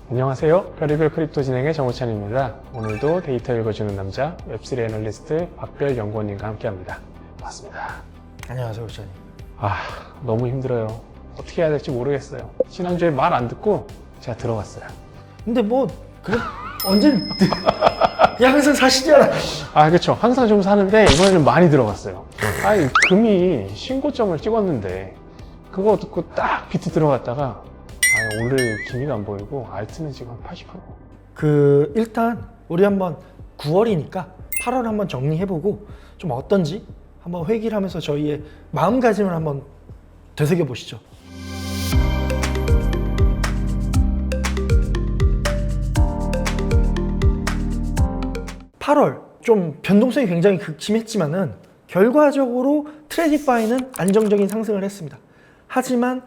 안녕하세요. 별의별 크립토 진행의 정우찬입니다. 오늘도 데이터 읽어주는 남자 웹3 애널리스트 박별 연구원님과 함께합니다. 반갑습니다. 안녕하세요, 부장님. 너무 힘들어요. 어떻게 해야 될지 모르겠어요. 지난주에 말 안 듣고 제가 들어갔어요. 근데 뭐 언제 그냥 항상 사시잖아. 그쵸. 항상 좀 사는데 이번에는 많이 들어갔어요. 금이 신고점을 찍었는데 그거 듣고 딱 비트 들어갔다가 오늘 기미가 안 보이고 알트는 지금 한 80%. 일단 우리 한번 9월이니까 8월 한번 정리해보고 좀 어떤지 한번 회기를 하면서 저희의 마음가짐을 한번 되새겨 보시죠. (8월) 좀 변동성이 굉장히 극심했지만은 결과적으로 트래딕바이는 안정적인 상승을 했습니다. 하지만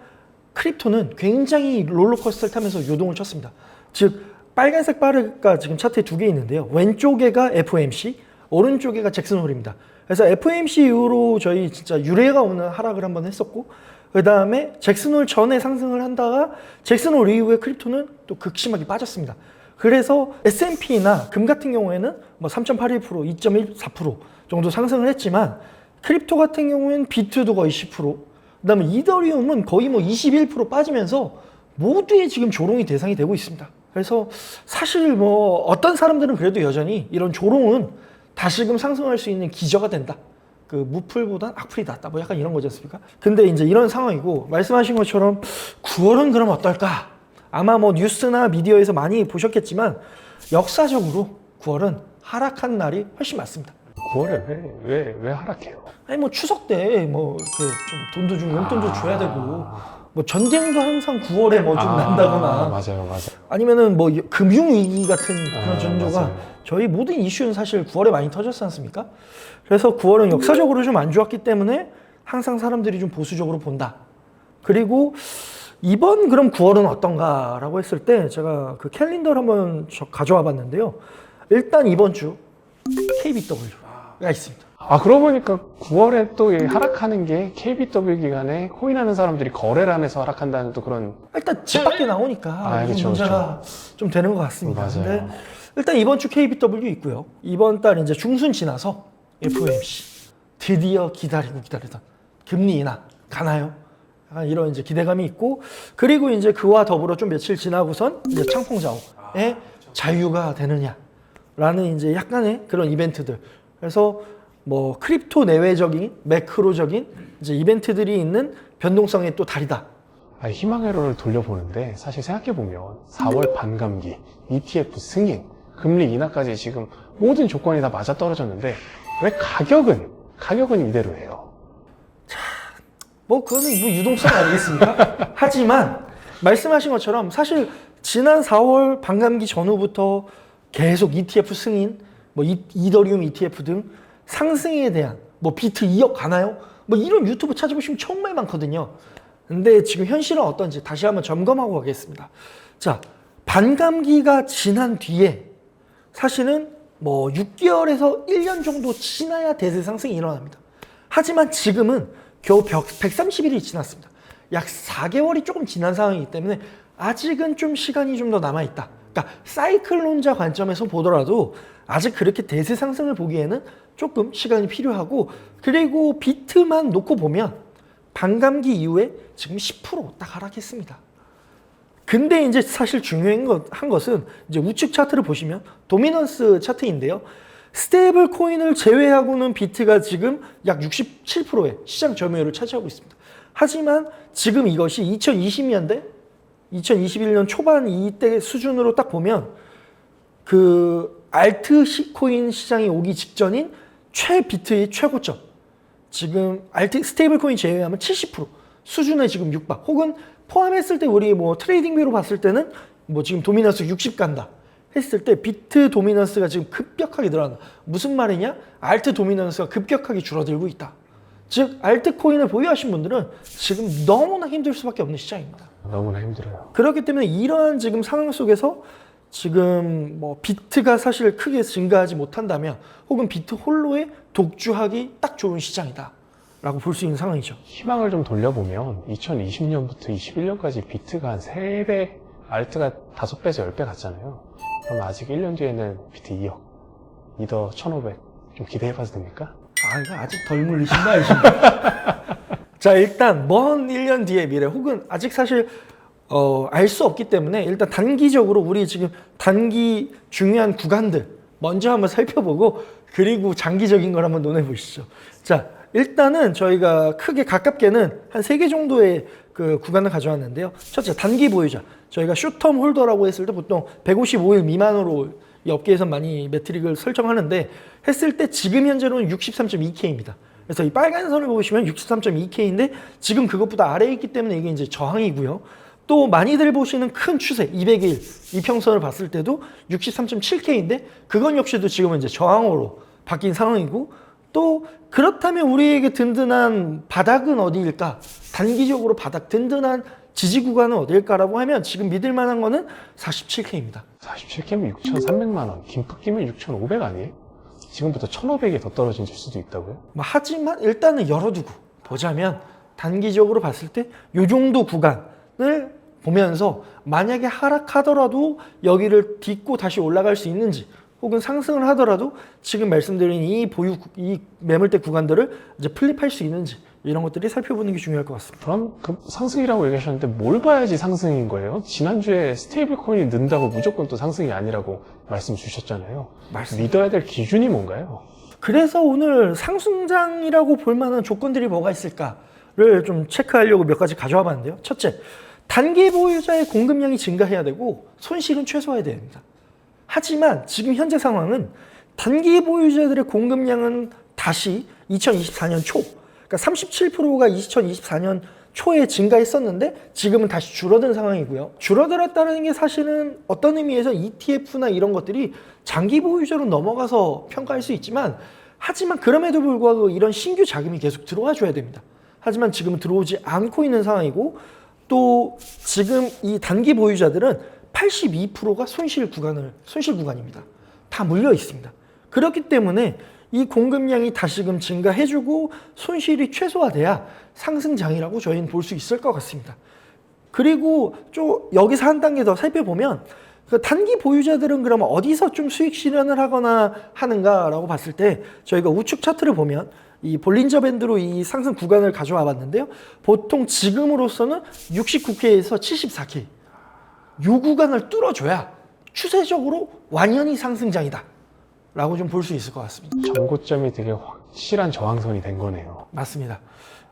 크립토는 굉장히 롤러코스터를 타면서 요동을 쳤습니다. 즉 빨간색 바르가 지금 차트에 두 개 있는데요. 왼쪽에가 FOMC, 오른쪽에가 잭슨홀입니다. 그래서 FOMC 이후로 저희 진짜 유례가 없는 하락을 한번 했었고, 그 다음에 잭슨홀 전에 상승을 한다가 잭슨홀 이후에 크립토는 또 극심하게 빠졌습니다. 그래서 S&P나 금 같은 경우에는 뭐 3.81%, 2.14% 정도 상승을 했지만 크립토 같은 경우에는 비트도 거의 10%, 그 다음에 이더리움은 거의 뭐 21% 빠지면서 모두의 지금 조롱이 대상이 되고 있습니다. 그래서 사실 뭐 어떤 사람들은 그래도 여전히 이런 조롱은 다시금 상승할 수 있는 기저가 된다. 무풀보단 악플이 낫다. 뭐 약간 이런 거지 않습니까? 근데 이제 이런 상황이고, 말씀하신 것처럼 9월은 그럼 어떨까? 아마 뭐 뉴스나 미디어에서 많이 보셨겠지만 역사적으로 9월은 하락한 날이 훨씬 많습니다. 9월에 왜 하락해요? 뭐 추석 때 뭐 이렇게 좀 돈도 주고 용돈도 줘야 되고, 뭐 전쟁도 항상 9월에 뭐 좀 난다거나, 맞아요. 아니면은 뭐 금융위기 같은 그런 전조가 맞아요. 저희 모든 이슈는 사실 9월에 많이 터졌지 않습니까? 그래서 9월은 역사적으로 좀 안 좋았기 때문에 항상 사람들이 좀 보수적으로 본다. 그리고 이번 그럼 9월은 어떤가라고 했을 때 제가 그 캘린더를 한번 가져와 봤는데요. 일단 이번 주 KBW가 있습니다. 그러고 보니까 9월에 또 하락하는 게 KBW 기간에 코인하는 사람들이 거래를 하면서 하락한다는 또 그런. 일단 집 밖에 나오니까 그쵸, 문제가 좀 되는 것 같습니다. 맞아요. 근데 일단 이번 주 KBW 있고요. 이번 달 이제 중순 지나서 FOMC 드디어 기다리던 금리 인하 가나요? 약간 이런 이제 기대감이 있고, 그리고 이제 그와 더불어 좀 며칠 지나고선 이제 창펑자오의 자유가 되느냐라는 이제 약간의 그런 이벤트들. 그래서 뭐 크립토 내외적인 매크로적인 이제 이벤트들이 있는 변동성의 또 달이다. 희망의 회로를 돌려보는데 사실 생각해보면 4월 반감기, ETF 승인, 금리 인하까지 지금 모든 조건이 다 맞아떨어졌는데 왜 가격은 이대로예요? 뭐 그거는 뭐 유동성 아니겠습니까? 하지만 말씀하신 것처럼 사실 지난 4월 반감기 전후부터 계속 ETF 승인, 뭐 이더리움 ETF 등 상승에 대한 뭐 비트 2억 가나요? 뭐 이런 유튜브 찾아보시면 정말 많거든요. 근데 지금 현실은 어떤지 다시 한번 점검하고 가겠습니다. 자, 반감기가 지난 뒤에 사실은 뭐 6개월에서 1년 정도 지나야 대세 상승이 일어납니다. 하지만 지금은 겨우 130일이 지났습니다. 약 4개월이 조금 지난 상황이기 때문에 아직은 좀 시간이 좀 더 남아있다. 그러니까 사이클론자 관점에서 보더라도 아직 그렇게 대세 상승을 보기에는 조금 시간이 필요하고, 그리고 비트만 놓고 보면 반감기 이후에 지금 10%딱 하락했습니다. 근데 이제 사실 중요한 것은 이제 우측 차트를 보시면 도미넌스 차트인데요. 스테이블 코인을 제외하고는 비트가 지금 약 67%의 시장 점유율을 차지하고 있습니다. 하지만 지금 이것이 2020년대, 2021년 초반 이때 수준으로 딱 보면 알트 코인 시장이 오기 직전인 비트의 최고점, 지금 스테이블 코인 제외하면 70% 수준에 지금 육박, 혹은 포함했을 때 우리 뭐 트레이딩비로 봤을 때는 뭐 지금 도미넌스 60 간다 했을 때 비트 도미넌스가 지금 급격하게 늘어난다. 무슨 말이냐? 알트 도미넌스가 급격하게 줄어들고 있다. 즉 알트코인을 보유하신 분들은 지금 너무나 힘들 수밖에 없는 시장입니다. 너무나 힘들어요. 그렇기 때문에 이러한 지금 상황 속에서 지금 뭐 비트가 사실 크게 증가하지 못한다면 혹은 비트 홀로에 독주하기 딱 좋은 시장이다 라고 볼 수 있는 상황이죠. 희망을 좀 돌려보면 2020년부터 21년까지 비트가 한 3배, 알트가 5배에서 10배 갔잖아요. 그럼 아직 1년 뒤에는 비트 2억, 이더 1,500 좀 기대해봐도 됩니까? 아, 이거 아직 덜 물리신다, 아시죠? 자, 일단 먼 1년 뒤의 미래 혹은 아직 사실 알 수 없기 때문에 일단 단기적으로 우리 지금 단기 중요한 구간들 먼저 한번 살펴보고 그리고 장기적인 걸 한번 논해 보시죠. 자, 일단은 저희가 크게 가깝게는 한 3개 정도의 그 구간을 가져왔는데요. 첫째, 단기 보유자. 저희가 숏텀 홀더라고 했을 때 보통 155일 미만으로 이 업계에서 많이 매트릭을 설정하는데 했을 때 지금 현재로는 63.2K입니다. 그래서 이 빨간 선을 보시면 63.2K인데 지금 그것보다 아래에 있기 때문에 이게 이제 저항이고요. 또 많이들 보시는 큰 추세 200일 이평선을 봤을 때도 63.7K인데 그건 역시도 지금은 이제 저항으로 바뀐 상황이고 또 그렇다면 우리에게 든든한 바닥은 어디일까? 단기적으로 바닥 든든한 지지 구간은 어디일까라고 하면 지금 믿을 만한 거는 47K입니다. 47K면 6,300만 원, 김프 끼면 6,500 아니에요? 지금부터 1,500이 더 떨어질 수도 있다고요? 하지만 일단은 열어두고 보자면 단기적으로 봤을 때 이 정도 구간을 보면서 만약에 하락하더라도 여기를 딛고 다시 올라갈 수 있는지 혹은 상승을 하더라도 지금 말씀드린 이 매물대 구간들을 이제 플립할 수 있는지 이런 것들이 살펴보는 게 중요할 것 같습니다. 그럼 그 상승이라고 얘기하셨는데 뭘 봐야지 상승인 거예요? 지난주에 스테이블 코인이 는다고 무조건 또 상승이 아니라고 말씀 주셨잖아요. 믿어야 될 기준이 뭔가요? 그래서 오늘 상승장이라고 볼 만한 조건들이 뭐가 있을까를 좀 체크하려고 몇 가지 가져와 봤는데요. 첫째, 단기 보유자의 공급량이 증가해야 되고 손실은 최소화해야 됩니다. 하지만 지금 현재 상황은 단기 보유자들의 공급량은 다시 2024년 초, 그러니까 37%가 2024년 초에 증가했었는데 지금은 다시 줄어든 상황이고요. 줄어들었다는 게 사실은 어떤 의미에서 ETF나 이런 것들이 장기 보유자로 넘어가서 평가할 수 있지만 하지만 그럼에도 불구하고 이런 신규 자금이 계속 들어와 줘야 됩니다. 하지만 지금은 들어오지 않고 있는 상황이고 또 지금 이 단기 보유자들은 82%가 손실 구간입니다. 다 물려 있습니다. 그렇기 때문에 이 공급량이 다시금 증가해주고 손실이 최소화돼야 상승장이라고 저희는 볼 수 있을 것 같습니다. 그리고 좀 여기서 한 단계 더 살펴보면 그 단기 보유자들은 그러면 어디서 좀 수익 실현을 하거나 하는가라고 봤을 때 저희가 우측 차트를 보면 이 볼린저 밴드로 이 상승 구간을 가져와 봤는데요. 보통 지금으로서는 69K에서 74K 이 구간을 뚫어줘야 추세적으로 완연히 상승장이다 라고 좀 볼 수 있을 것 같습니다. 전고점이 되게 확실한 저항선이 된 거네요. 맞습니다.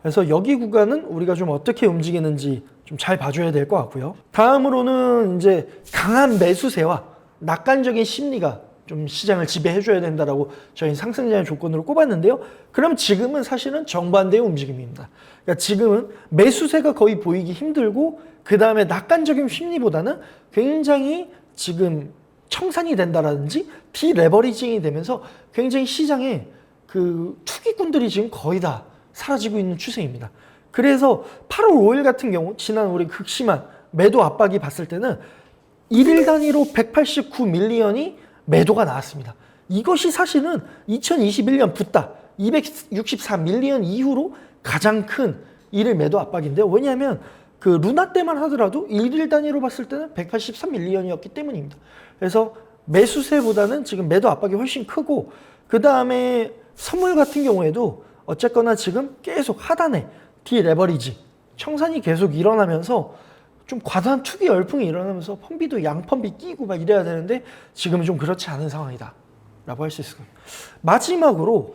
그래서 여기 구간은 우리가 좀 어떻게 움직이는지 좀 잘 봐줘야 될 것 같고요. 다음으로는 이제 강한 매수세와 낙관적인 심리가 좀 시장을 지배해줘야 된다라고 저희 상승장의 조건으로 꼽았는데요. 그럼 지금은 사실은 정반대의 움직임입니다. 그러니까 지금은 매수세가 거의 보이기 힘들고 그 다음에 낙관적인 심리보다는 굉장히 지금 청산이 된다라든지 디레버리징이 되면서 굉장히 시장에 그 투기꾼들이 지금 거의 다 사라지고 있는 추세입니다. 그래서 8월 5일 같은 경우 지난 우리 극심한 매도 압박이 봤을 때는 1일 단위로 189밀리언이 매도가 나왔습니다. 이것이 사실은 2021년 붓다 264밀리언 이후로 가장 큰 1일 매도 압박인데요. 왜냐하면 그 루나 때만 하더라도 1일 단위로 봤을 때는 183밀리언이었기 때문입니다. 그래서 매수세보다는 지금 매도 압박이 훨씬 크고 그 다음에 선물 같은 경우에도 어쨌거나 지금 계속 하단에 디레버리지 청산이 계속 일어나면서 좀 과도한 투기 열풍이 일어나면서 펌비도 양펌비 끼고 막 이래야 되는데 지금은 좀 그렇지 않은 상황이다 라고 할 수 있을 겁니다. 마지막으로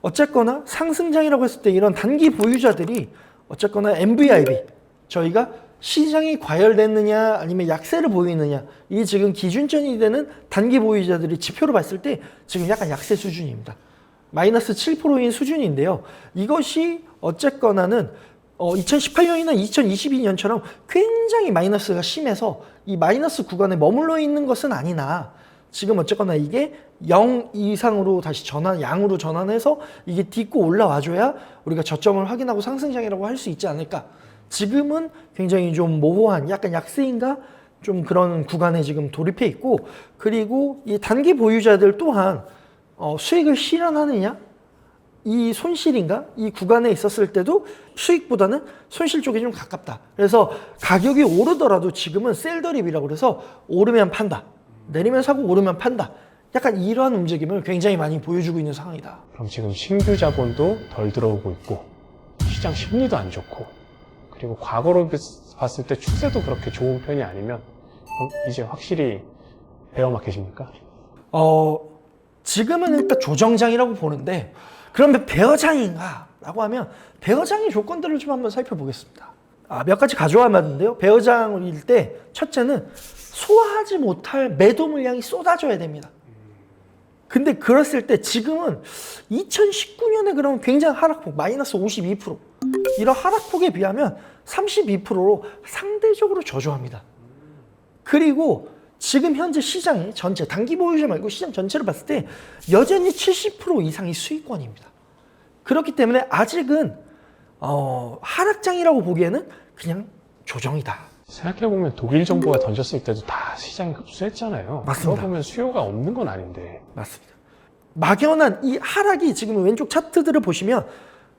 어쨌거나 상승장이라고 했을 때 이런 단기 보유자들이 어쨌거나 MVIB 저희가 시장이 과열됐느냐 아니면 약세를 보이느냐 이 지금 기준점이 되는 단기 보유자들이 지표로 봤을 때 지금 약간 약세 수준입니다. 마이너스 7%인 수준인데요. 이것이 어쨌거나는 2018년이나 2022년처럼 굉장히 마이너스가 심해서 이 마이너스 구간에 머물러 있는 것은 아니나 지금 어쨌거나 이게 0 이상으로 다시 양으로 전환해서 이게 딛고 올라와줘야 우리가 저점을 확인하고 상승장이라고 할 수 있지 않을까. 지금은 굉장히 좀 모호한 약간 약세인가 좀 그런 구간에 지금 돌입해 있고, 그리고 이 단기 보유자들 또한 수익을 실현하느냐, 이 손실인가, 이 구간에 있었을 때도 수익보다는 손실 쪽이 좀 가깝다. 그래서 가격이 오르더라도 지금은 셀더립이라고 그래서 오르면 판다, 내리면 사고 오르면 판다, 약간 이러한 움직임을 굉장히 많이 보여주고 있는 상황이다. 그럼 지금 신규 자본도 덜 들어오고 있고 시장 심리도 안 좋고, 그리고 과거로 봤을 때 추세도 그렇게 좋은 편이 아니면 그럼 이제 확실히 베어마켓입니까? 지금은 일단 조정장이라고 보는데, 그러면 베어장인가? 라고 하면 베어장의 조건들을 좀 한번 살펴보겠습니다. 몇 가지 가져와봤는데요. 베어장일 때 첫째는 소화하지 못할 매도 물량이 쏟아져야 됩니다. 근데 그랬을 때 지금은 2019년에 그러면 굉장한 하락폭, 마이너스 52%. 이런 하락폭에 비하면 32%로 상대적으로 저조합니다. 그리고 지금 현재 시장이 전체, 단기 보유자 말고 시장 전체를 봤을 때 여전히 70% 이상이 수익권입니다. 그렇기 때문에 아직은 하락장이라고 보기에는 그냥 조정이다. 생각해보면 독일 정부가 던졌을 때도 다 시장이 흡수했잖아요. 맞습니다. 그러면 수요가 없는 건 아닌데. 맞습니다. 막연한 이 하락이 지금 왼쪽 차트들을 보시면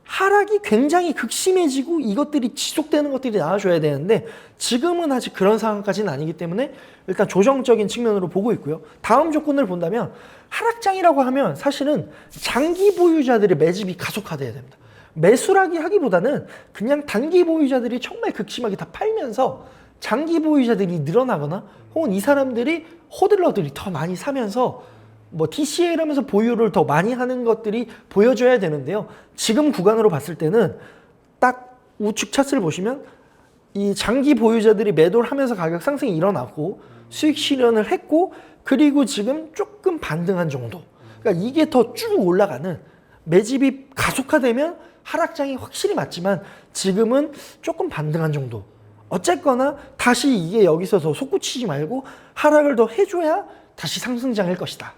하락이 굉장히 극심해지고 이것들이 지속되는 것들이 나와줘야 되는데 지금은 아직 그런 상황까지는 아니기 때문에 일단 조정적인 측면으로 보고 있고요. 다음 조건을 본다면 하락장이라고 하면 사실은 장기 보유자들의 매집이 가속화돼야 됩니다. 매수라기 하기보다는 그냥 단기 보유자들이 정말 극심하게 다 팔면서 장기 보유자들이 늘어나거나 혹은 이 사람들이 호들러들이 더 많이 사면서 뭐 DCA 라면서 보유를 더 많이 하는 것들이 보여줘야 되는데요. 지금 구간으로 봤을 때는 딱 우측 차트를 보시면 이 장기 보유자들이 매도를 하면서 가격 상승이 일어나고 수익 실현을 했고, 그리고 지금 조금 반등한 정도. 그러니까 이게 더 쭉 올라가는, 매집이 가속화되면 하락장이 확실히 맞지만 지금은 조금 반등한 정도. 어쨌거나 다시 이게 여기서 더 솟구치지 말고 하락을 더 해줘야 다시 상승장일 것이다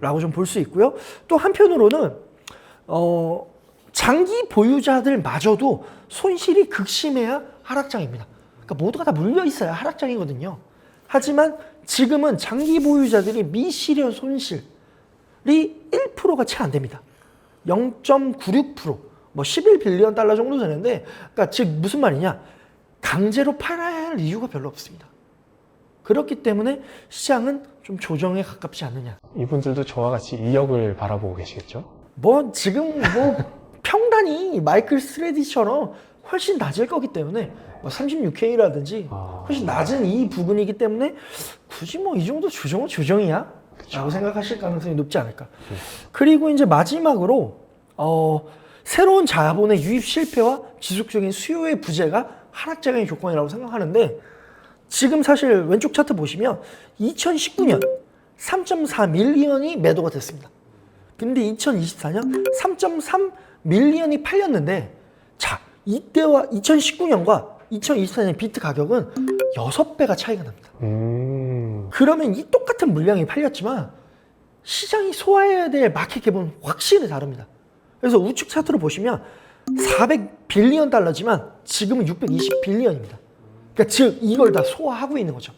라고 좀 볼 수 있고요. 또 한편으로는 장기 보유자들마저도 손실이 극심해야 하락장입니다. 그러니까 모두가 다 물려 있어야 하락장이거든요. 하지만 지금은 장기 보유자들이 미실현 손실이 1%가 채 안 됩니다. 0.96%, 뭐 11빌리언 달러 정도 되는데, 그러니까 즉 무슨 말이냐? 강제로 팔아야 할 이유가 별로 없습니다. 그렇기 때문에 시장은 좀 조정에 가깝지 않느냐. 이분들도 저와 같이 2억을 바라보고 계시겠죠? 뭐 지금 뭐 평단이 마이클 스트레디처럼 훨씬 낮을 거기 때문에 뭐 36K라든지 훨씬 낮은 이 부분이기 때문에 굳이 뭐 이 정도 조정은 조정이야? 라고 생각하실 가능성이 높지 않을까. 그리고 이제 마지막으로 새로운 자본의 유입 실패와 지속적인 수요의 부재가 하락장의 조건이라고 생각하는데, 지금 사실 왼쪽 차트 보시면 2019년 3.4 밀리언이 매도가 됐습니다. 근데 2024년 3.3 밀리언이 팔렸는데, 자, 이때와 2019년과 2024년 비트 가격은 6배가 차이가 납니다. 그러면 이 똑같은 물량이 팔렸지만 시장이 소화해야 될 마켓 갭은 확실히 다릅니다. 그래서 우측 차트로 보시면 400빌리언 달러지만 지금은 620빌리언입니다. 그러니까 즉 이걸 다 소화하고 있는 거죠.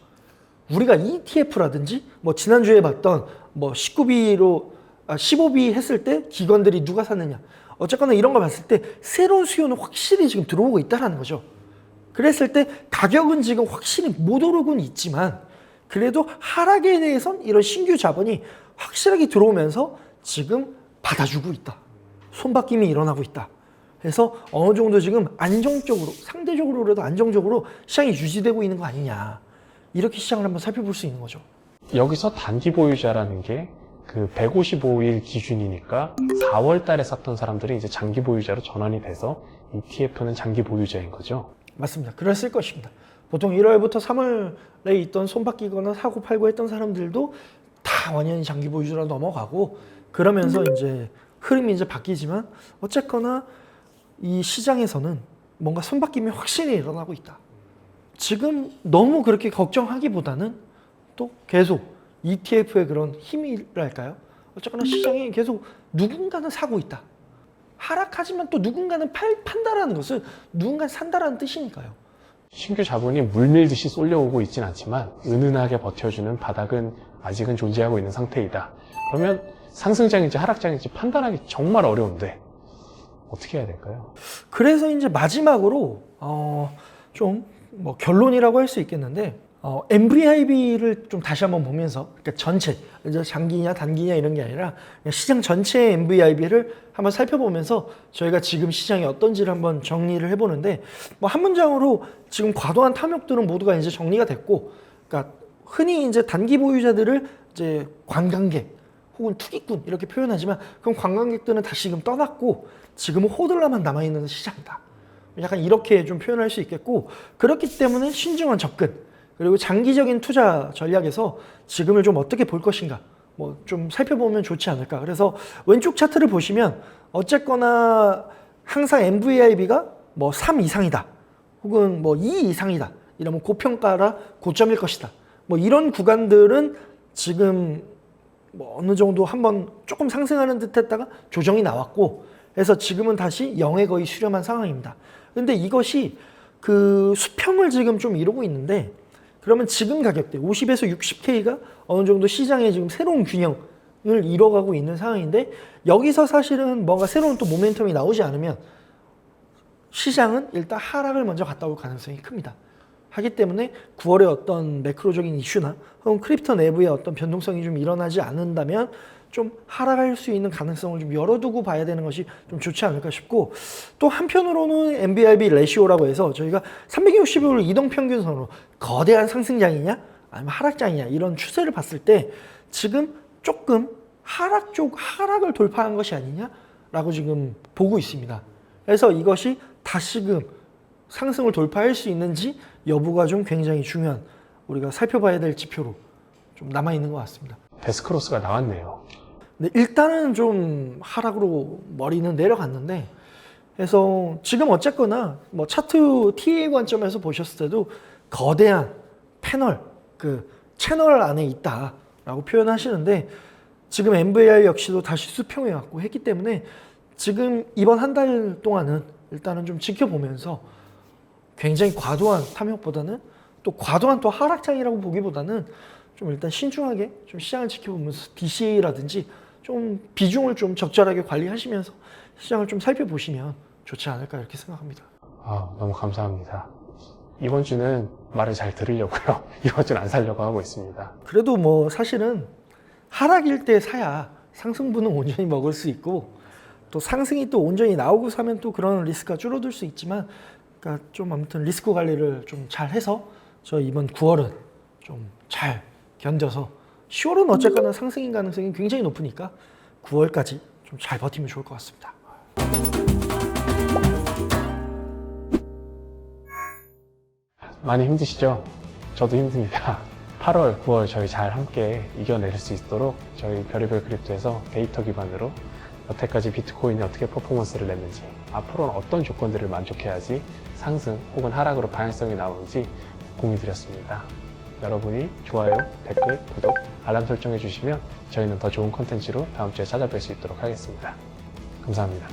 우리가 ETF라든지 뭐 지난주에 봤던 뭐 15비 했을 때 기관들이 누가 샀느냐, 어쨌거나 이런 걸 봤을 때 새로운 수요는 확실히 지금 들어오고 있다는 거죠. 그랬을 때 가격은 지금 확실히 못 오르고는 있지만 그래도 하락에 대해선 이런 신규 자본이 확실하게 들어오면서 지금 받아주고 있다. 손바뀜이 일어나고 있다. 그래서 어느 정도 지금 안정적으로, 상대적으로라도 안정적으로 시장이 유지되고 있는 거 아니냐. 이렇게 시장을 한번 살펴볼 수 있는 거죠. 여기서 단기 보유자라는 게 그 155일 기준이니까 4월 달에 샀던 사람들이 이제 장기 보유자로 전환이 돼서 ETF는 장기 보유자인 거죠. 맞습니다. 그랬을 것입니다. 보통 1월부터 3월에 있던 손바뀌거나 사고 팔고 했던 사람들도 다 완전히 장기 보유자로 넘어가고, 그러면서 이제 흐름이 이제 바뀌지만 어쨌거나 이 시장에서는 뭔가 손바뀜이 확실히 일어나고 있다. 지금 너무 그렇게 걱정하기보다는 또 계속 ETF의 그런 힘이랄까요? 어쨌거나 시장에 계속 누군가는 사고 있다. 하락하지만 또 누군가는 판다라는 것은 누군가 산다라는 뜻이니까요. 신규 자본이 물밀듯이 쏠려오고 있진 않지만 은은하게 버텨주는 바닥은 아직은 존재하고 있는 상태이다. 그러면 상승장인지 하락장인지 판단하기 정말 어려운데 어떻게 해야 될까요? 그래서 이제 마지막으로 좀 뭐 결론이라고 할 수 있겠는데 MVIB를 좀 다시 한번 보면서 그러니까 전체 이제 장기냐 단기냐 이런 게 아니라 그냥 시장 전체의 MVIB를 한번 살펴보면서 저희가 지금 시장이 어떤지를 한번 정리를 해보는데 뭐 한 문장으로 지금 과도한 탐욕들은 모두가 이제 정리가 됐고, 그러니까 흔히 이제 단기 보유자들을 이제 관광객 혹은 투기꾼 이렇게 표현하지만 그럼 관광객들은 다시금 떠났고 지금은 호들라만 남아있는 시장이다. 약간 이렇게 좀 표현할 수 있겠고, 그렇기 때문에 신중한 접근 그리고 장기적인 투자 전략에서 지금을 좀 어떻게 볼 것인가 뭐 좀 살펴보면 좋지 않을까. 그래서 왼쪽 차트를 보시면 어쨌거나 항상 MVIB가 뭐 3 이상이다 혹은 뭐 2 이상이다 이러면 고평가라 고점일 것이다 뭐 이런 구간들은 지금 뭐 어느 정도 한번 조금 상승하는 듯 했다가 조정이 나왔고 해서 지금은 다시 0에 거의 수렴한 상황입니다. 근데 이것이 그 수평을 지금 좀 이루고 있는데, 그러면 지금 가격대 50에서 60K가 어느 정도 시장에 지금 새로운 균형을 이뤄가고 있는 상황인데, 여기서 사실은 뭔가 새로운 또 모멘텀이 나오지 않으면 시장은 일단 하락을 먼저 갔다 올 가능성이 큽니다. 하기 때문에 9월에 어떤 매크로적인 이슈나 혹은 크립토 내부의 어떤 변동성이 좀 일어나지 않는다면 좀 하락할 수 있는 가능성을 좀 열어두고 봐야 되는 것이 좀 좋지 않을까 싶고, 또 한편으로는 MVIB 레시오라고 해서 저희가 365일 이동평균선으로 거대한 상승장이냐 아니면 하락장이냐 이런 추세를 봤을 때 지금 조금 하락 쪽 하락을 돌파한 것이 아니냐라고 지금 보고 있습니다. 그래서 이것이 다시금 상승을 돌파할 수 있는지 여부가 좀 굉장히 중요한 우리가 살펴봐야 될 지표로 좀 남아있는 것 같습니다. 데스크로스가 나왔네요. 네, 일단은 좀 하락으로 머리는 내려갔는데, 그래서 지금 어쨌거나 뭐 차트 TA 관점에서 보셨을 때도 거대한 패널, 그 채널 안에 있다라고 표현하시는데, 지금 MVI 역시도 다시 수평해 왔고 했기 때문에 지금 이번 한 달 동안은 일단은 좀 지켜보면서 굉장히 과도한 탐욕보다는 또 과도한 또 하락장이라고 보기보다는 좀 일단 신중하게 좀 시장을 지켜보면서 DCA라든지 좀 비중을 좀 적절하게 관리하시면서 시장을 좀 살펴보시면 좋지 않을까 이렇게 생각합니다. 너무 감사합니다. 이번 주는 말을 잘 들으려고요. 이번 주는 안 살려고 하고 있습니다. 그래도 뭐 사실은 하락일 때 사야 상승분은 온전히 먹을 수 있고, 또 상승이 또 온전히 나오고 사면 또 그런 리스크가 줄어들 수 있지만, 그러니까 좀 아무튼 리스크 관리를 좀 잘 해서 저 이번 9월은 좀 잘 견뎌서 10월은 어쨌거나 상승인 가능성이 굉장히 높으니까 9월까지 좀 잘 버티면 좋을 것 같습니다. 많이 힘드시죠? 저도 힘듭니다. 8월, 9월 저희 잘 함께 이겨낼 수 있도록 저희 별의별 크립토에서 데이터 기반으로 여태까지 비트코인이 어떻게 퍼포먼스를 냈는지, 앞으로는 어떤 조건들을 만족해야지 상승 혹은 하락으로 방향성이 나오는지 공유드렸습니다. 여러분이 좋아요, 댓글, 구독, 알람 설정해 주시면 저희는 더 좋은 콘텐츠로 다음 주에 찾아뵐 수 있도록 하겠습니다. 감사합니다.